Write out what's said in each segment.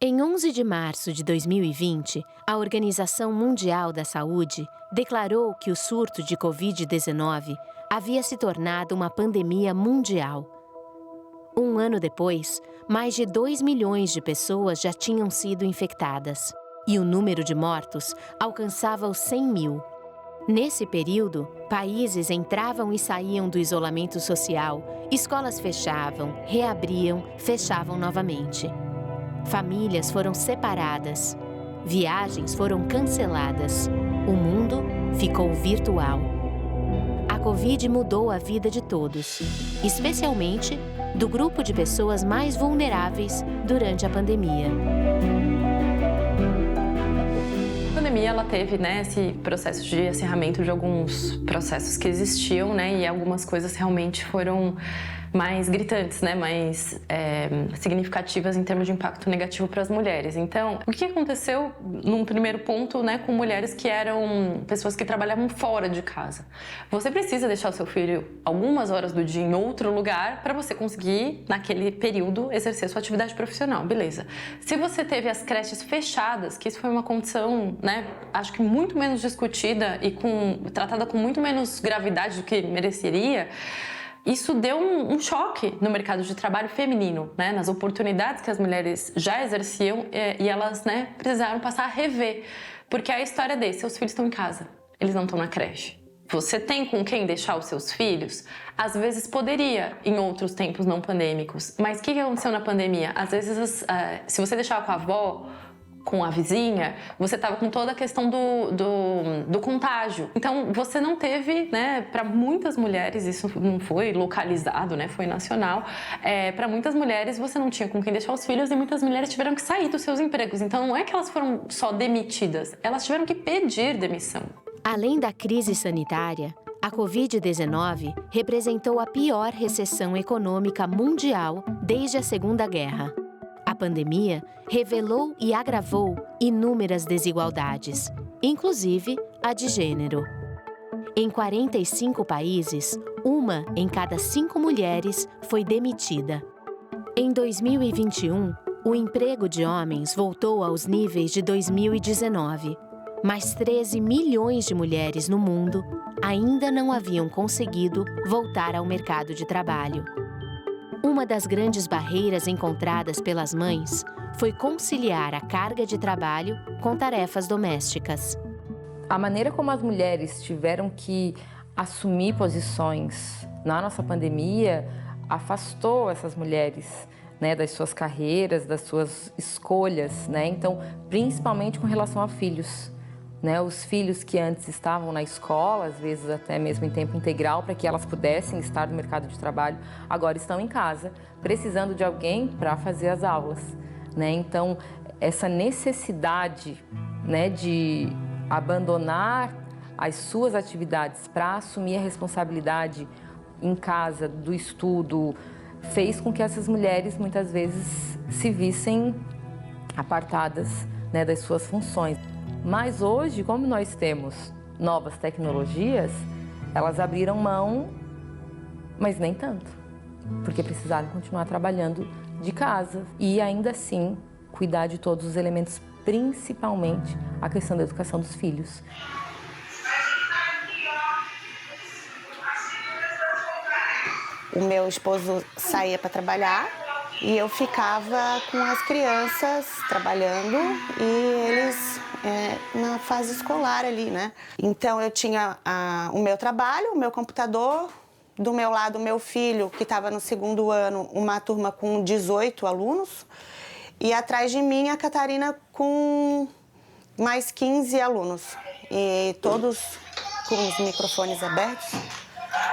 Em 11 de março de 2020, a Organização Mundial da Saúde declarou que o surto de Covid-19 havia se tornado uma pandemia mundial. Um ano depois, mais de 2 milhões de pessoas já tinham sido infectadas e o número de mortos alcançava os 100 mil. Nesse período, países entravam e saíam do isolamento social, escolas fechavam, reabriam, fechavam novamente. Famílias foram separadas, viagens foram canceladas, o mundo ficou virtual. A Covid mudou a vida de todos, especialmente do grupo de pessoas mais vulneráveis durante a pandemia. A pandemia, ela teve, esse processo de acirramento de alguns processos que existiam, e algumas coisas realmente foram mais gritantes, mais significativas em termos de impacto negativo para as mulheres. Então, o que aconteceu num primeiro ponto, com mulheres que eram pessoas que trabalhavam fora de casa? Você precisa deixar o seu filho algumas horas do dia em outro lugar para você conseguir, naquele período, exercer sua atividade profissional, beleza. Se você teve as creches fechadas, que isso foi uma condição, acho que muito menos discutida e tratada com muito menos gravidade do que mereceria, isso deu um choque no mercado de trabalho feminino, nas oportunidades que as mulheres já exerciam e elas, precisaram passar a rever. Porque a história seus filhos estão em casa, eles não estão na creche. Você tem com quem deixar os seus filhos? Às vezes poderia, em outros tempos não pandêmicos. Mas o que aconteceu na pandemia? Às vezes, se você deixava com a avó, com a vizinha, você estava com toda a questão do contágio. Então, você não teve, para muitas mulheres, isso não foi localizado, foi nacional, para muitas mulheres você não tinha com quem deixar os filhos e muitas mulheres tiveram que sair dos seus empregos. Então, não é que elas foram só demitidas, elas tiveram que pedir demissão. Além da crise sanitária, a Covid-19 representou a pior recessão econômica mundial desde a Segunda Guerra. A pandemia revelou e agravou inúmeras desigualdades, inclusive a de gênero. Em 45 países, 1 em cada 5 mulheres foi demitida. Em 2021, o emprego de homens voltou aos níveis de 2019, mas 13 milhões de mulheres no mundo ainda não haviam conseguido voltar ao mercado de trabalho. Uma das grandes barreiras encontradas pelas mães foi conciliar a carga de trabalho com tarefas domésticas. A maneira como as mulheres tiveram que assumir posições na nossa pandemia afastou essas mulheres, das suas carreiras, das suas escolhas, Então, principalmente com relação a filhos. Os filhos que antes estavam na escola, às vezes até mesmo em tempo integral, para que elas pudessem estar no mercado de trabalho, agora estão em casa, precisando de alguém para fazer as aulas. Então, essa necessidade de abandonar as suas atividades para assumir a responsabilidade em casa do estudo, fez com que essas mulheres muitas vezes se vissem apartadas das suas funções. Mas hoje, como nós temos novas tecnologias, elas abriram mão, mas nem tanto, porque precisaram continuar trabalhando de casa e ainda assim cuidar de todos os elementos, principalmente a questão da educação dos filhos. O meu esposo saía para trabalhar e eu ficava com as crianças trabalhando e eles na fase escolar ali, Então eu tinha o meu trabalho, o meu computador, do meu lado o meu filho que estava no 2º ano, uma turma com 18 alunos e atrás de mim a Catarina com mais 15 alunos e todos com os microfones abertos,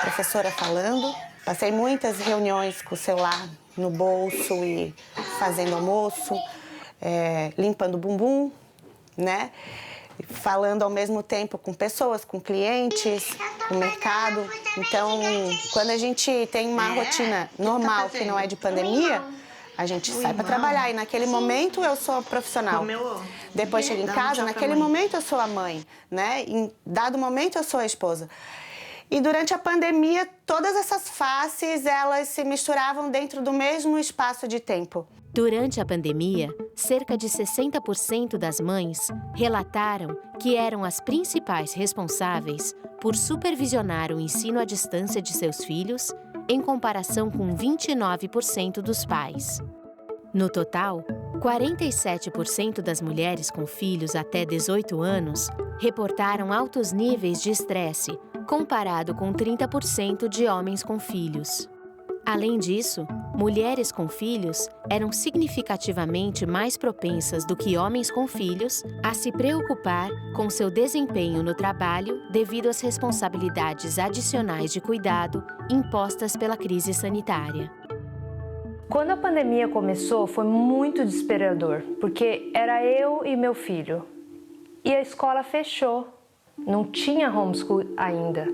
professora falando. Passei muitas reuniões com o celular no bolso e fazendo almoço, limpando o bumbum, falando ao mesmo tempo com pessoas, com clientes, com o mercado. Então, quando a gente tem uma rotina normal que não é de pandemia, a gente sai para trabalhar e naquele momento eu sou profissional. Depois chego em casa, naquele momento eu sou a mãe, Em dado momento eu sou a esposa. E durante a pandemia, todas essas faces, elas se misturavam dentro do mesmo espaço de tempo. Durante a pandemia, cerca de 60% das mães relataram que eram as principais responsáveis por supervisionar o ensino à distância de seus filhos, em comparação com 29% dos pais. No total, 47% das mulheres com filhos até 18 anos reportaram altos níveis de estresse, comparado com 30% de homens com filhos. Além disso, mulheres com filhos eram significativamente mais propensas do que homens com filhos a se preocupar com seu desempenho no trabalho devido às responsabilidades adicionais de cuidado impostas pela crise sanitária. Quando a pandemia começou, foi muito desesperador, porque era eu e meu filho. E a escola fechou, não tinha homeschool ainda.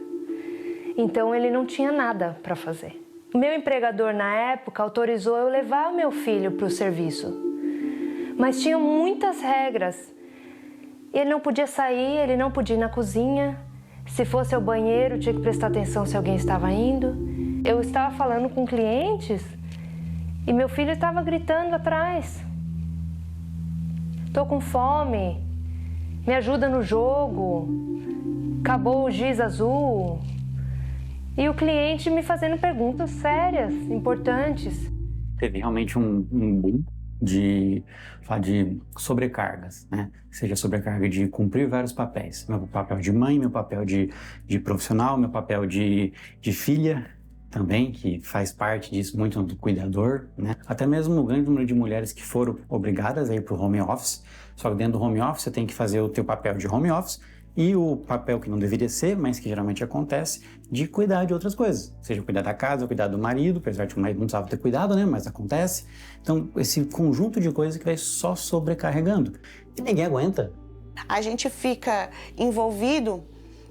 Então ele não tinha nada para fazer. O meu empregador na época autorizou eu levar o meu filho para o serviço. Mas tinha muitas regras. Ele não podia sair, ele não podia ir na cozinha. Se fosse ao banheiro, tinha que prestar atenção se alguém estava indo. Eu estava falando com clientes e meu filho estava gritando atrás. Tô com fome, me ajuda no jogo, acabou o giz azul. E o cliente me fazendo perguntas sérias, importantes. Teve realmente um boom de sobrecargas, né? Seja sobrecarga de cumprir vários papéis. Meu papel de mãe, meu papel de profissional, meu papel de filha também, que faz parte disso muito do cuidador, né? Até mesmo o grande número de mulheres que foram obrigadas a ir para o home office. Só que dentro do home office você tem que fazer o teu papel de home office e o papel que não deveria ser, mas que geralmente acontece, de cuidar de outras coisas. Seja cuidar da casa, cuidar do marido, apesar de que o marido não precisava ter cuidado, né? Mas acontece. Então, esse conjunto de coisas que vai só sobrecarregando. E ninguém aguenta. A gente fica envolvido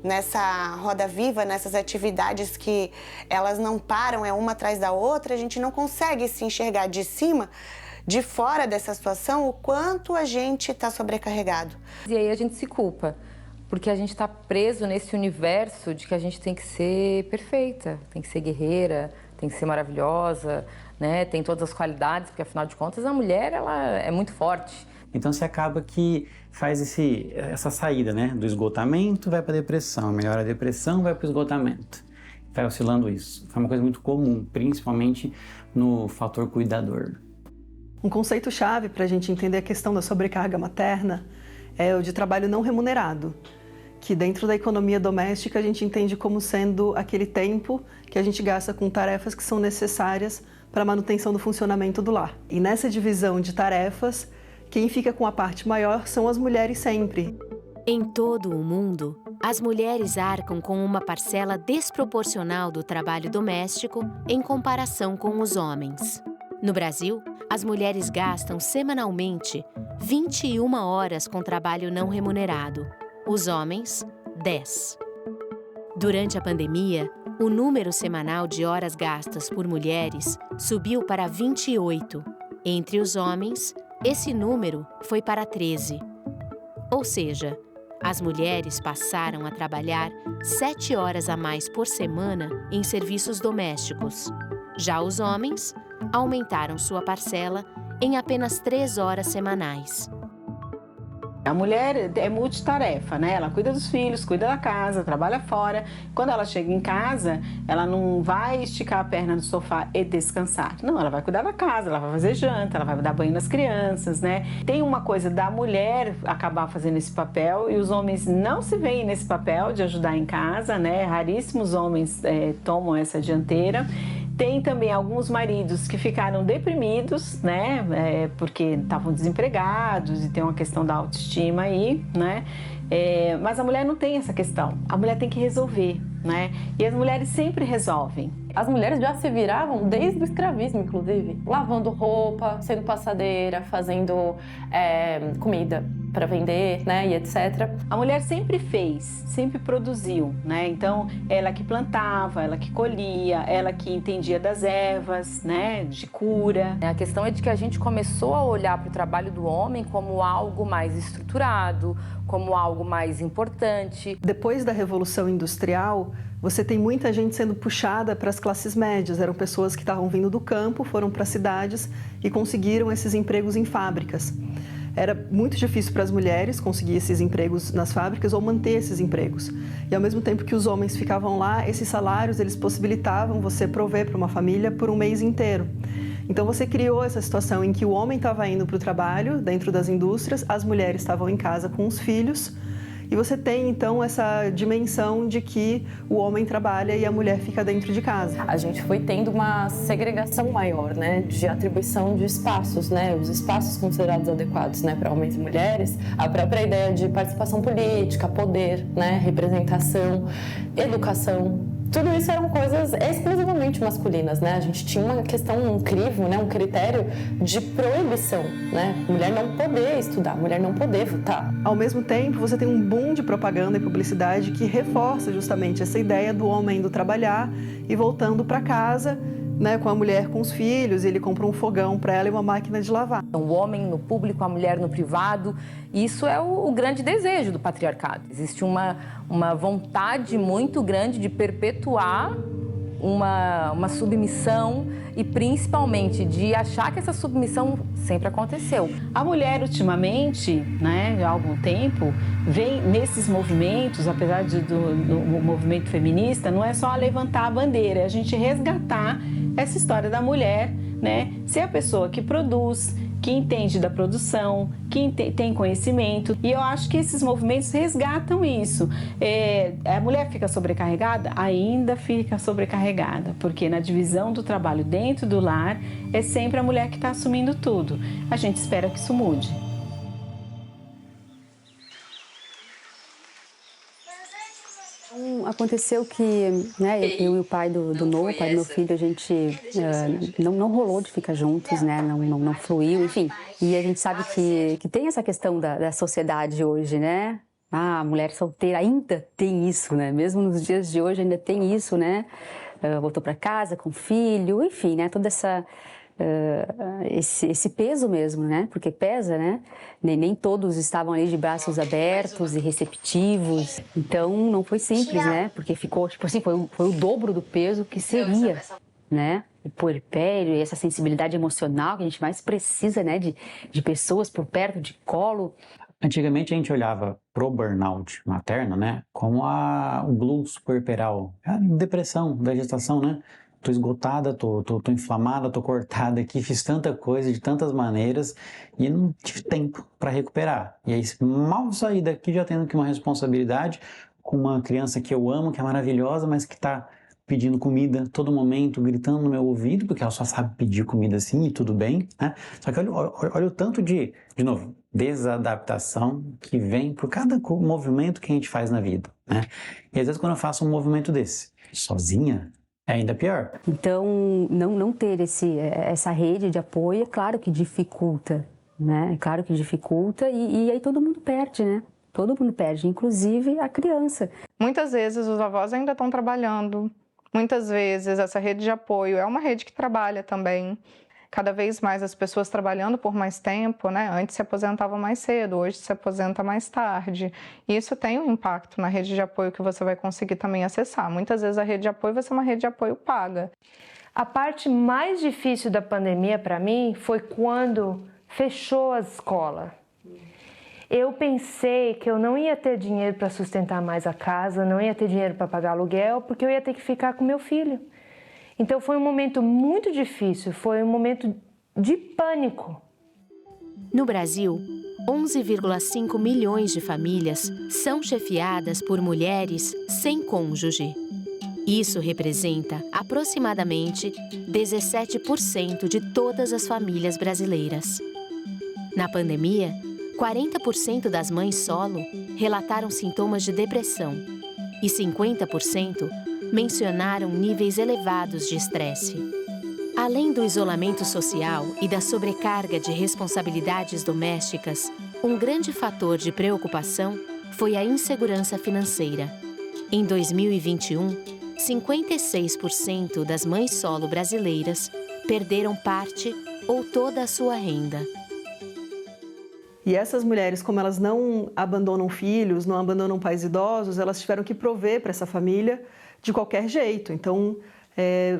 nessa roda viva, nessas atividades que elas não param, é uma atrás da outra, a gente não consegue se enxergar de cima, de fora dessa situação, o quanto a gente está sobrecarregado. E aí a gente se culpa. Porque a gente está preso nesse universo de que a gente tem que ser perfeita, tem que ser guerreira, tem que ser maravilhosa, né? Tem todas as qualidades, porque afinal de contas a mulher ela é muito forte. Então você acaba que faz essa saída, né? Do esgotamento vai para a depressão, melhora a depressão, vai para o esgotamento. Vai oscilando isso. Foi uma coisa muito comum, principalmente no fator cuidador. Um conceito-chave para a gente entender a questão da sobrecarga materna é o de trabalho não remunerado, que dentro da economia doméstica a gente entende como sendo aquele tempo que a gente gasta com tarefas que são necessárias para a manutenção do funcionamento do lar. E nessa divisão de tarefas, quem fica com a parte maior são as mulheres sempre. Em todo o mundo, as mulheres arcam com uma parcela desproporcional do trabalho doméstico em comparação com os homens. No Brasil, as mulheres gastam semanalmente 21 horas com trabalho não remunerado. Os homens, 10. Durante a pandemia, o número semanal de horas gastas por mulheres subiu para 28. Entre os homens, esse número foi para 13. Ou seja, as mulheres passaram a trabalhar 7 horas a mais por semana em serviços domésticos. Já os homens aumentaram sua parcela em apenas 3 horas semanais. A mulher é multitarefa, né? Ela cuida dos filhos, cuida da casa, trabalha fora. Quando ela chega em casa, ela não vai esticar a perna no sofá e descansar. Não, ela vai cuidar da casa, ela vai fazer janta, ela vai dar banho nas crianças, né? Tem uma coisa da mulher acabar fazendo esse papel e os homens não se veem nesse papel de ajudar em casa, né? Raríssimos homens tomam essa dianteira. Tem também alguns maridos que ficaram deprimidos, né, porque estavam desempregados e tem uma questão da autoestima aí, né, mas a mulher não tem essa questão, a mulher tem que resolver, né, e as mulheres sempre resolvem. As mulheres já se viravam desde o escravismo, inclusive, lavando roupa, sendo passadeira, fazendo comida para vender, né, e etc. A mulher sempre fez, sempre produziu, né? Então, ela que plantava, ela que colhia, ela que entendia das ervas, né, de cura. A questão é de que a gente começou a olhar para o trabalho do homem como algo mais estruturado, como algo mais importante. Depois da Revolução Industrial, você tem muita gente sendo puxada para as classes médias. Eram pessoas que estavam vindo do campo, foram para as cidades e conseguiram esses empregos em fábricas. Era muito difícil para as mulheres conseguir esses empregos nas fábricas ou manter esses empregos. E ao mesmo tempo que os homens ficavam lá, esses salários eles possibilitavam você prover para uma família por um mês inteiro. Então você criou essa situação em que o homem estava indo para o trabalho dentro das indústrias, as mulheres estavam em casa com os filhos. E você tem, então, essa dimensão de que o homem trabalha e a mulher fica dentro de casa. A gente foi tendo uma segregação maior, né, de atribuição de espaços, né, os espaços considerados adequados, né, para homens e mulheres, a própria ideia de participação política, poder, né, representação, educação. Tudo isso eram coisas exclusivamente masculinas, né? A gente tinha uma questão, um crivo, né? Um critério de proibição, né? Mulher não poder estudar, mulher não poder votar. Ao mesmo tempo, você tem um boom de propaganda e publicidade que reforça justamente essa ideia do homem indo trabalhar e voltando para casa, né, com a mulher com os filhos, ele compra um fogão para ela e uma máquina de lavar. O homem no público, a mulher no privado, isso é o grande desejo do patriarcado. Existe uma vontade muito grande de perpetuar uma submissão e principalmente de achar que essa submissão sempre aconteceu. A mulher ultimamente, né, há algum tempo, vem nesses movimentos, apesar do movimento feminista, não é só levantar a bandeira, é a gente resgatar essa história da mulher, né, ser a pessoa que produz, que entende da produção, que tem conhecimento. E eu acho que esses movimentos resgatam isso. A mulher fica sobrecarregada? Ainda fica sobrecarregada, porque na divisão do trabalho dentro do lar é sempre a mulher que está assumindo tudo. A gente espera que isso mude. Aconteceu que, né, eu e o pai do Noah, o pai do meu filho, a gente não rolou de ficar juntos, né, não fluiu, enfim. E a gente sabe que tem essa questão da sociedade hoje, né? A mulher solteira ainda tem isso, né? Mesmo nos dias de hoje ainda tem isso, né? Voltou para casa com o filho, enfim, né? Toda esse peso mesmo, né? Porque pesa, né? Nem todos estavam ali de braços abertos e receptivos. Então, não foi simples, né? Porque ficou, tipo assim, foi o dobro do peso que seria, né? O puerpério e essa sensibilidade emocional que a gente mais precisa, né? De pessoas por perto, de colo. Antigamente a gente olhava pro burnout materno, né? Como o blues puerperal, a depressão da gestação, né? Tô esgotada, tô inflamada, tô cortada aqui, fiz tanta coisa de tantas maneiras e não tive tempo para recuperar. E aí, mal sair daqui já tendo que uma responsabilidade com uma criança que eu amo, que é maravilhosa, mas que tá pedindo comida todo momento, gritando no meu ouvido, porque ela só sabe pedir comida assim e tudo bem, né? Só que olha o tanto de novo, desadaptação que vem por cada movimento que a gente faz na vida, né? E às vezes quando eu faço um movimento desse, sozinha, é ainda pior. Então, não ter essa rede de apoio, é claro que dificulta, né? É claro que dificulta e aí todo mundo perde, né? Todo mundo perde, inclusive a criança. Muitas vezes os avós ainda estão trabalhando, muitas vezes essa rede de apoio é uma rede que trabalha também. Cada vez mais as pessoas trabalhando por mais tempo, né? Antes se aposentavam mais cedo, hoje se aposenta mais tarde. E isso tem um impacto na rede de apoio que você vai conseguir também acessar. Muitas vezes a rede de apoio vai ser uma rede de apoio paga. A parte mais difícil da pandemia para mim foi quando fechou a escola. Eu pensei que eu não ia ter dinheiro para sustentar mais a casa, não ia ter dinheiro para pagar aluguel, porque eu ia ter que ficar com meu filho. Então foi um momento muito difícil, foi um momento de pânico. No Brasil, 11,5 milhões de famílias são chefiadas por mulheres sem cônjuge. Isso representa aproximadamente 17% de todas as famílias brasileiras. Na pandemia, 40% das mães solo relataram sintomas de depressão e 50% mencionaram níveis elevados de estresse. Além do isolamento social e da sobrecarga de responsabilidades domésticas, um grande fator de preocupação foi a insegurança financeira. Em 2021, 56% das mães solo brasileiras perderam parte ou toda a sua renda. E essas mulheres, como elas não abandonam filhos, não abandonam pais idosos, elas tiveram que prover para essa família de qualquer jeito. Então,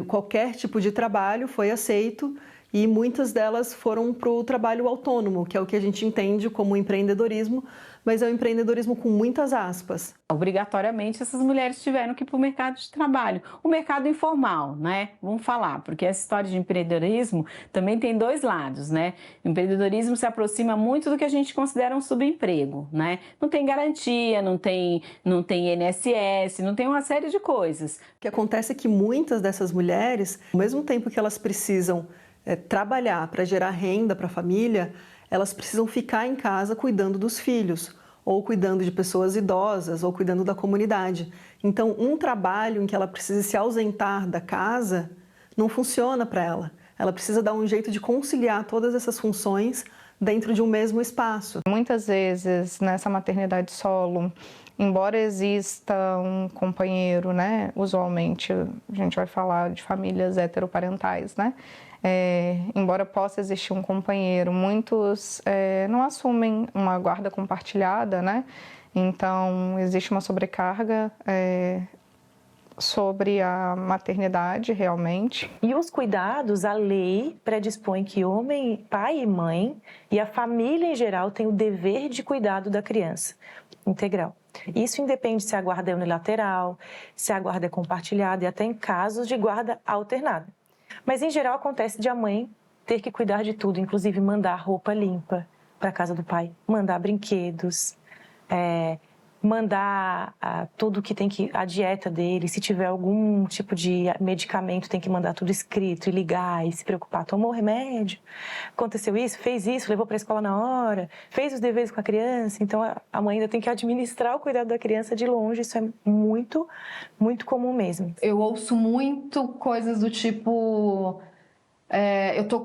qualquer tipo de trabalho foi aceito e muitas delas foram para o trabalho autônomo, que é o que a gente entende como empreendedorismo, mas é um empreendedorismo com muitas aspas. Obrigatoriamente, essas mulheres tiveram que ir para o mercado de trabalho. O mercado informal, né? Vamos falar, porque essa história de empreendedorismo também tem dois lados, né? O empreendedorismo se aproxima muito do que a gente considera um subemprego, né? Não tem garantia, não tem INSS, não tem uma série de coisas. O que acontece é que muitas dessas mulheres, ao mesmo tempo que elas precisam trabalhar para gerar renda para a família, elas precisam ficar em casa cuidando dos filhos, ou cuidando de pessoas idosas, ou cuidando da comunidade. Então, um trabalho em que ela precisa se ausentar da casa não funciona para ela. Ela precisa dar um jeito de conciliar todas essas funções dentro de um mesmo espaço. Muitas vezes, nessa maternidade solo, embora exista um companheiro, né, usualmente a gente vai falar de famílias heteroparentais, né, embora possa existir um companheiro, muitos não assumem uma guarda compartilhada, né, então existe uma sobrecarga sobre a maternidade realmente. E os cuidados, a lei predispõe que homem, pai e mãe e a família em geral tem o dever de cuidado da criança integral. Isso independe se a guarda é unilateral, se a guarda é compartilhada e até em casos de guarda alternada. Mas em geral acontece de a mãe ter que cuidar de tudo, inclusive mandar roupa limpa para a casa do pai, mandar brinquedos, mandar tudo que tem que, a dieta dele, se tiver algum tipo de medicamento, tem que mandar tudo escrito e ligar e se preocupar. Tomou remédio? Aconteceu isso? Fez isso? Levou para a escola na hora? Fez os deveres com a criança? Então a mãe ainda tem que administrar o cuidado da criança de longe. Isso é muito, muito comum mesmo. Eu ouço muito coisas do tipo... eu tô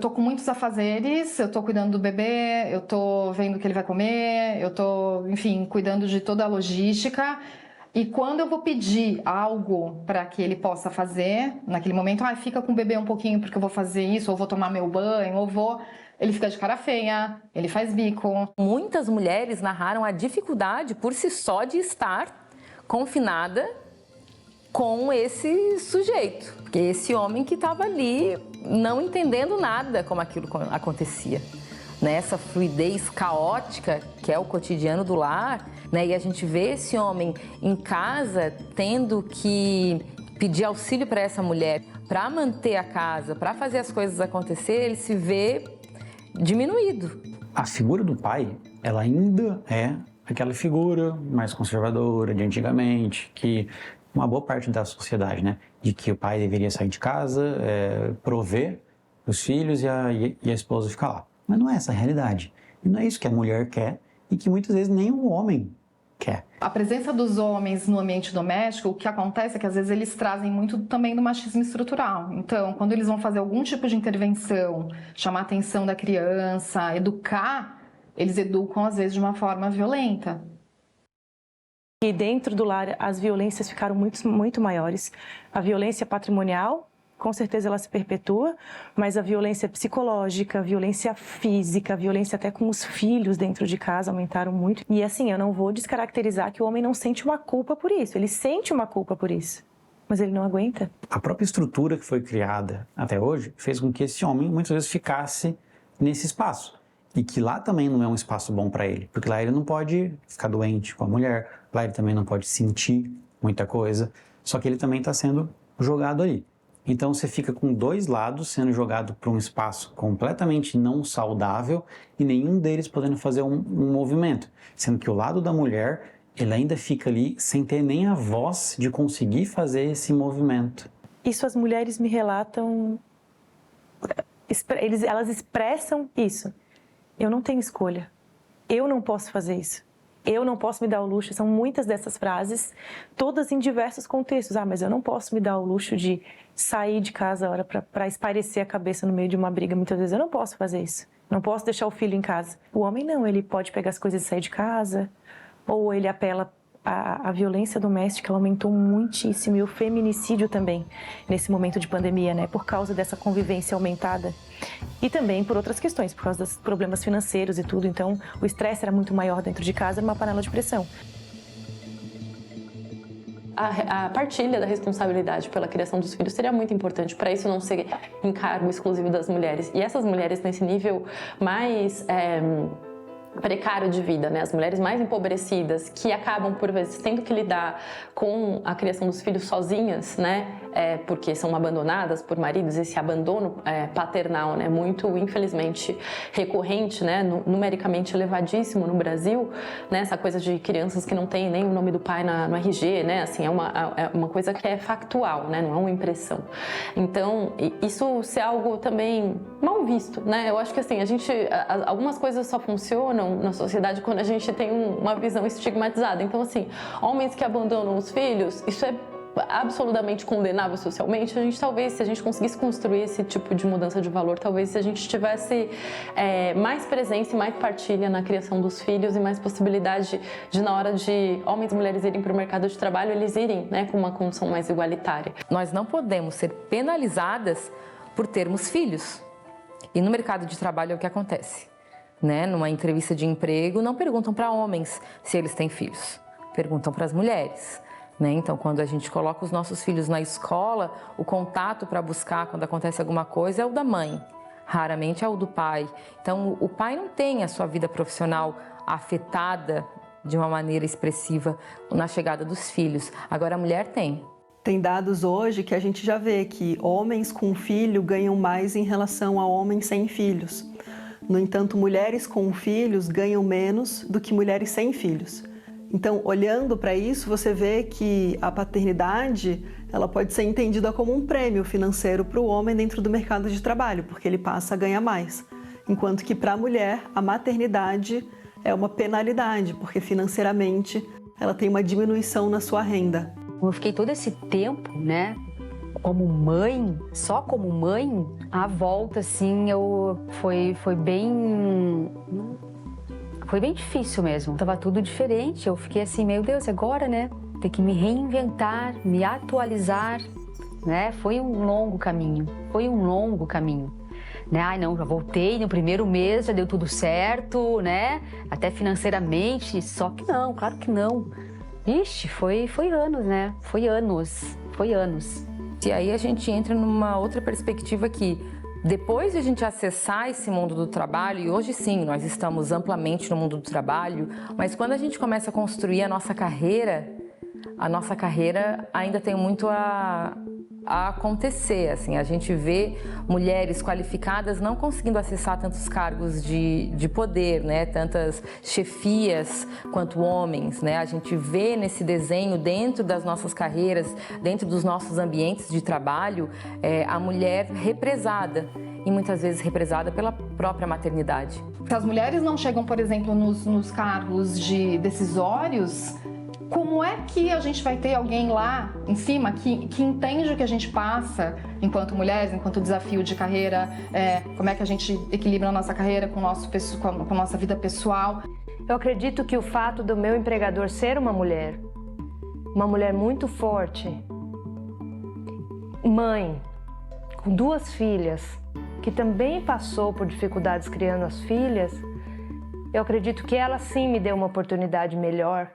com muitos afazeres, eu tô cuidando do bebê, eu tô vendo o que ele vai comer, eu tô, enfim, cuidando de toda a logística. E quando eu vou pedir algo para que ele possa fazer, naquele momento, fica com o bebê um pouquinho porque eu vou fazer isso, ou vou tomar meu banho, ele fica de cara feia, ele faz bico. Muitas mulheres narraram a dificuldade por si só de estar confinada com esse sujeito, porque esse homem que estava ali não entendendo nada como aquilo acontecia. Nessa fluidez caótica que é o cotidiano do lar, né? E a gente vê esse homem em casa tendo que pedir auxílio para essa mulher para manter a casa, para fazer as coisas acontecer, ele se vê diminuído. A figura do pai, ela ainda é aquela figura mais conservadora de antigamente, que uma boa parte da sociedade, né, de que o pai deveria sair de casa, prover os filhos e a esposa ficar lá. Mas não é essa a realidade. E não é isso que a mulher quer e que muitas vezes nem o homem quer. A presença dos homens no ambiente doméstico, o que acontece é que às vezes eles trazem muito também do machismo estrutural. Então, quando eles vão fazer algum tipo de intervenção, chamar a atenção da criança, educar, eles educam às vezes de uma forma violenta. E dentro do lar as violências ficaram muito maiores. A violência patrimonial, com certeza ela se perpetua, mas a violência psicológica, a violência física, a violência até com os filhos dentro de casa aumentaram muito. E assim, eu não vou descaracterizar que o homem não sente uma culpa por isso. Ele sente uma culpa por isso, mas ele não aguenta. A própria estrutura que foi criada até hoje fez com que esse homem muitas vezes ficasse nesse espaço. E que lá também não é um espaço bom para ele, porque lá ele não pode ficar doente com a mulher, lá ele também não pode sentir muita coisa, só que ele também está sendo jogado ali. Então você fica com dois lados sendo jogado para um espaço completamente não saudável e nenhum deles podendo fazer um movimento, sendo que o lado da mulher, ele ainda fica ali sem ter nem a voz de conseguir fazer esse movimento. Isso as mulheres me relatam, elas expressam isso. Eu não tenho escolha, eu não posso fazer isso, eu não posso me dar o luxo. São muitas dessas frases, todas em diversos contextos. Mas eu não posso me dar o luxo de sair de casa a hora para espairecer a cabeça no meio de uma briga. Muitas vezes eu não posso fazer isso, não posso deixar o filho em casa. O homem não, ele pode pegar as coisas e sair de casa, ou ele apela. A violência doméstica aumentou muitíssimo e o feminicídio também, nesse momento de pandemia, né? Por causa dessa convivência aumentada e também por outras questões, por causa dos problemas financeiros e tudo. Então, o estresse era muito maior dentro de casa, era uma panela de pressão. a partilha da responsabilidade pela criação dos filhos seria muito importante, para isso não ser encargo exclusivo das mulheres. E essas mulheres nesse nível mais precário de vida, né? As mulheres mais empobrecidas que acabam, por vezes, tendo que lidar com a criação dos filhos sozinhas, né? Porque são abandonadas por maridos, esse abandono paternal, né? Muito, infelizmente, recorrente, né? Numericamente elevadíssimo no Brasil, né? Essa coisa de crianças que não têm nem o nome do pai no RG, né? Assim, é uma coisa que é factual, né? Não é uma impressão. Então, isso ser algo também mal visto, né? Eu acho que, assim, algumas coisas só funcionam na sociedade quando a gente tem uma visão estigmatizada. Então, assim, homens que abandonam os filhos, isso é absolutamente condenável socialmente. A gente talvez, se a gente conseguisse construir esse tipo de mudança de valor, talvez se a gente tivesse mais presença e mais partilha na criação dos filhos e mais possibilidade de, na hora de homens e mulheres irem para o mercado de trabalho, eles irem, né, com uma condição mais igualitária. Nós não podemos ser penalizadas por termos filhos. E no mercado de trabalho é o que acontece, né? Numa entrevista de emprego, não perguntam para homens se eles têm filhos, perguntam para as mulheres. Né? Então, quando a gente coloca os nossos filhos na escola, o contato para buscar quando acontece alguma coisa é o da mãe, raramente é o do pai. Então, o pai não tem a sua vida profissional afetada de uma maneira expressiva na chegada dos filhos. Agora, a mulher tem. Tem dados hoje que a gente já vê que homens com filho ganham mais em relação a homens sem filhos. No entanto, mulheres com filhos ganham menos do que mulheres sem filhos. Então, olhando para isso, você vê que a paternidade ela pode ser entendida como um prêmio financeiro para o homem dentro do mercado de trabalho, porque ele passa a ganhar mais. Enquanto que para a mulher, a maternidade é uma penalidade, porque financeiramente ela tem uma diminuição na sua renda. Eu fiquei todo esse tempo, né, como mãe, só como mãe, a volta, assim, foi bem difícil mesmo. Tava tudo diferente, eu fiquei assim, meu Deus, agora, né, ter que me reinventar, me atualizar, né, foi um longo caminho, né, ai não, já voltei no primeiro mês, já deu tudo certo, né, até financeiramente, só que não, claro que não. Ixi, foi anos, né? Foi anos. E aí a gente entra numa outra perspectiva que, depois de a gente acessar esse mundo do trabalho, e hoje sim, nós estamos amplamente no mundo do trabalho, mas quando a gente começa a construir a nossa carreira ainda tem muito a acontecer, assim, a gente vê mulheres qualificadas não conseguindo acessar tantos cargos de poder, né, tantas chefias quanto homens, né, a gente vê nesse desenho dentro das nossas carreiras, dentro dos nossos ambientes de trabalho, a mulher represada e muitas vezes represada pela própria maternidade. Se as mulheres não chegam, por exemplo, nos cargos decisórios, como é que a gente vai ter alguém lá em cima que entende o que a gente passa enquanto mulheres, enquanto desafio de carreira, como é que a gente equilibra a nossa carreira com a nossa vida pessoal? Eu acredito que o fato do meu empregador ser uma mulher muito forte, mãe, com 2 filhas, que também passou por dificuldades criando as filhas, eu acredito que ela sim me deu uma oportunidade melhor.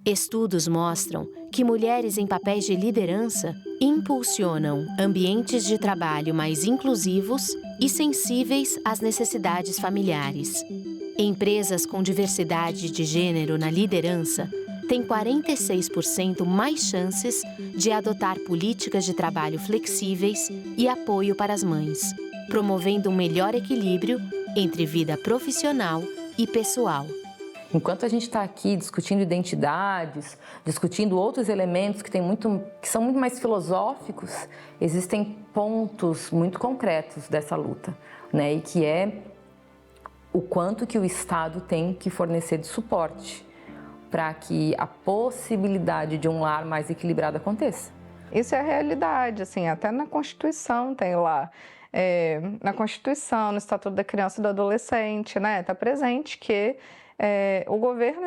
Estudos mostram que mulheres em papéis de liderança impulsionam ambientes de trabalho mais inclusivos e sensíveis às necessidades familiares. Empresas com diversidade de gênero na liderança têm 46% mais chances de adotar políticas de trabalho flexíveis e apoio para as mães, promovendo um melhor equilíbrio entre vida profissional e pessoal. Enquanto a gente está aqui discutindo identidades, discutindo outros elementos que são muito mais filosóficos, existem pontos muito concretos dessa luta, né? E que é o quanto que o Estado tem que fornecer de suporte para que a possibilidade de um lar mais equilibrado aconteça. Isso é a realidade, assim, até na Constituição tem lá. Na Constituição, no Estatuto da Criança e do Adolescente, né? Está presente que o governo,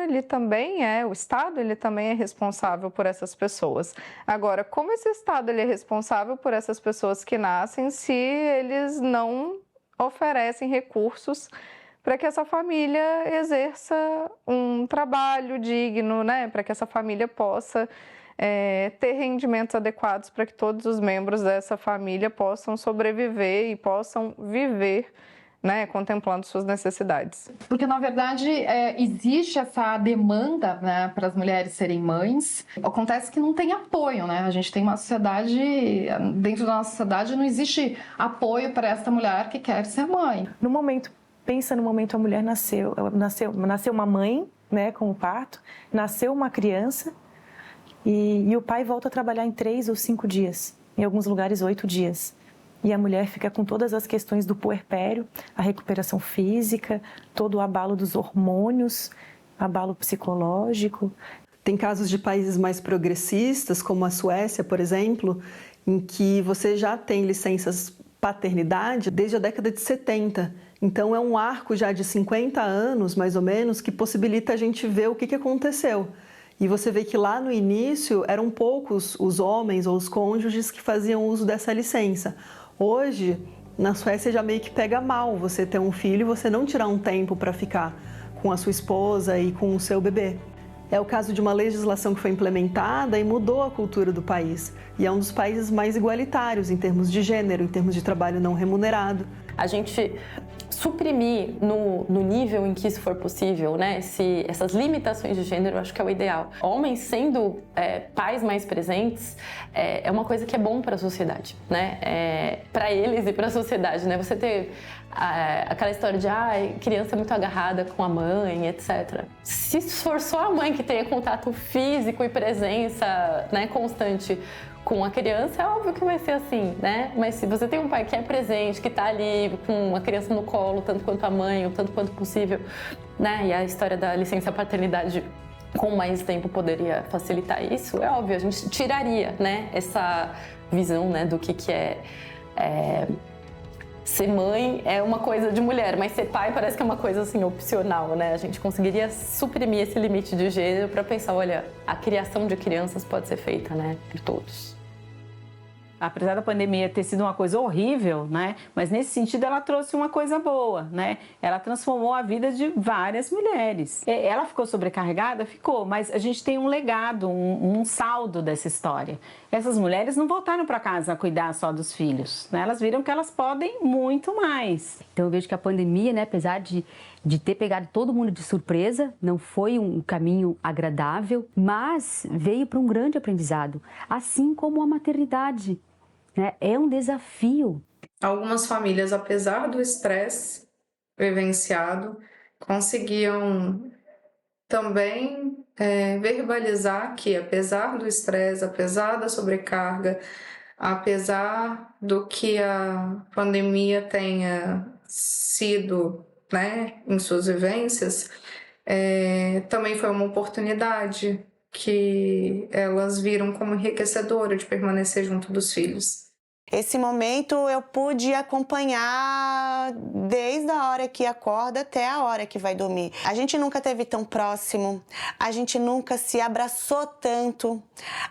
o Estado, ele também é responsável por essas pessoas. Agora, como esse Estado ele é responsável por essas pessoas que nascem se eles não oferecem recursos para que essa família exerça um trabalho digno, né? Para que essa família possa ter rendimentos adequados para que todos os membros dessa família possam sobreviver e possam viver, né, contemplando suas necessidades. Porque, na verdade, existe essa demanda, né, para as mulheres serem mães. Acontece que não tem apoio, né? A gente tem uma sociedade, dentro da nossa sociedade não existe apoio para essa mulher que quer ser mãe. Pensa no momento a mulher nasceu uma mãe, né, com o parto, nasceu uma criança e o pai volta a trabalhar em 3 ou 5 dias, em alguns lugares 8 dias. E a mulher fica com todas as questões do puerpério, a recuperação física, todo o abalo dos hormônios, abalo psicológico. Tem casos de países mais progressistas, como a Suécia, por exemplo, em que você já tem licenças paternidade desde a década de 70. Então é um arco já de 50 anos, mais ou menos, que possibilita a gente ver o que aconteceu. E você vê que lá no início eram poucos os homens ou os cônjuges que faziam uso dessa licença. Hoje, na Suécia já meio que pega mal você ter um filho e você não tirar um tempo para ficar com a sua esposa e com o seu bebê. É o caso de uma legislação que foi implementada e mudou a cultura do país. E é um dos países mais igualitários em termos de gênero, em termos de trabalho não remunerado. A gente suprimir no nível em que isso for possível, né? Essas limitações de gênero, eu acho que é o ideal. Homens sendo pais mais presentes é uma coisa que é bom para a sociedade, né? Para eles e para a sociedade, né? Você ter aquela história de criança muito agarrada com a mãe, etc. Se for só a mãe que tenha contato físico e presença, né, constante com a criança, é óbvio que vai ser assim, né? Mas se você tem um pai que é presente, que tá ali com a criança no colo, tanto quanto a mãe, ou tanto quanto possível, né? E a história da licença paternidade com mais tempo poderia facilitar isso, é óbvio, a gente tiraria, né, essa visão, né, do que é ser mãe é uma coisa de mulher, mas ser pai parece que é uma coisa assim opcional, né? A gente conseguiria suprimir esse limite de gênero para pensar, olha, a criação de crianças pode ser feita, né, por todos. Apesar da pandemia ter sido uma coisa horrível, né? Mas nesse sentido ela trouxe uma coisa boa, né? Ela transformou a vida de várias mulheres. Ela ficou sobrecarregada? Ficou, mas a gente tem um legado, um saldo dessa história. Essas mulheres não voltaram para casa a cuidar só dos filhos, né? Elas viram que elas podem muito mais. Então eu vejo que a pandemia, né, apesar de ter pegado todo mundo de surpresa, não foi um caminho agradável, mas veio para um grande aprendizado, assim como a maternidade. É um desafio. Algumas famílias, apesar do estresse vivenciado, conseguiam também verbalizar que, apesar do estresse, apesar da sobrecarga, apesar do que a pandemia tenha sido, né, em suas vivências, também foi uma oportunidade que elas viram como enriquecedora de permanecer junto dos filhos. Esse momento eu pude acompanhar desde a hora que acorda até a hora que vai dormir. A gente nunca esteve tão próximo, a gente nunca se abraçou tanto,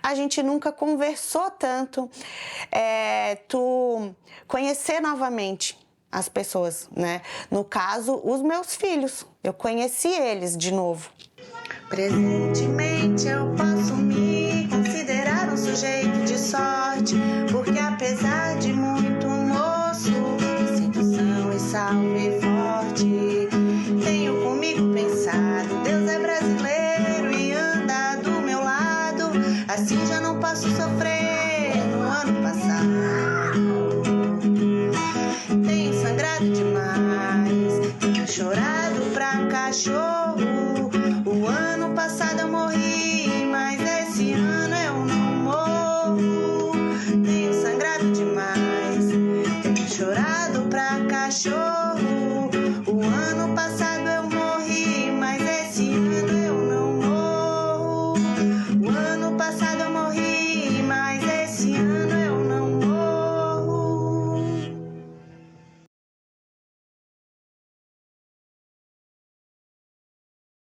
a gente nunca conversou tanto. Tu conhecer novamente as pessoas, né? No caso, os meus filhos, eu conheci eles de novo. Presentemente eu posso me considerar um sujeito de sorte, porque apesar de muito moço, me sinto são e salvo e forte. Tenho comigo pensado, Deus é brasileiro e anda do meu lado, assim já não posso sofrer no ano passado. Tenho sangrado demais, tenho chorado pra cachorro.